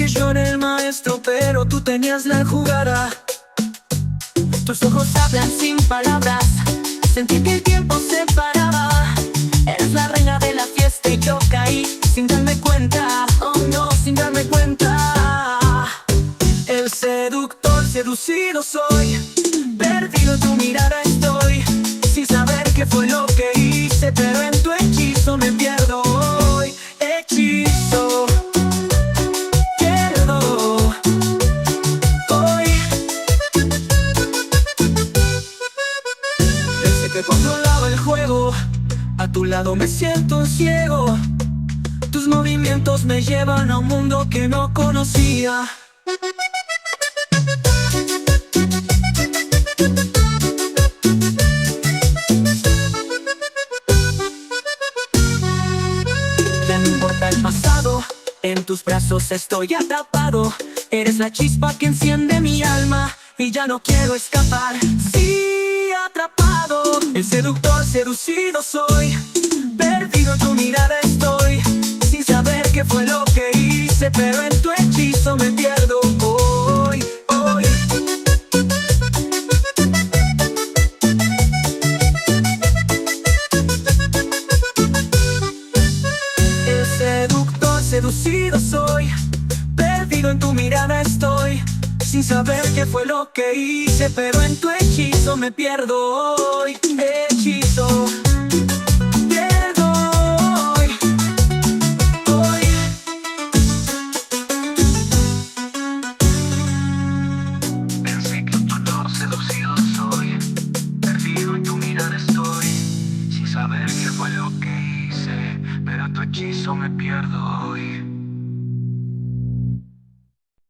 que yo era el maestro, pero tú tenías la jugada. Tus ojos hablan sin palabras, sentí que el tiempo se paraba. Eres la reina de la fiesta y yo caí sin darme cuenta. Oh no, sin darme cuenta. El seductor, seducido soy, perdido en tu mirada estoy, sin saber qué fue lo que hice, pero en tu hechizo me pierdo hoy. Hechizo, pierdo hoy. Desde que controlaba el juego, a tu lado me siento ciego. Tus movimientos me llevan a un mundo que no conocía. Ya no importa el pasado, en tus brazos estoy atrapado. Eres la chispa que enciende mi alma y ya no quiero escapar. Sí, atrapado, el seductor, seducido soy, perdido en tu mirada estoy, sin saber qué fue lo que hice, pero en tu hechizo me pierdo hoy, hoy. El seductor, seducido soy, perdido en tu mirada estoy, sin saber qué fue lo que hice, pero en tu hechizo me pierdo hoy. Hechizo, pierdo hoy, hoy. El seductor, seducido soy, perdido en tu mirada estoy, sin saber qué fue lo que hice, pero en tu hechizo me pierdo hoy.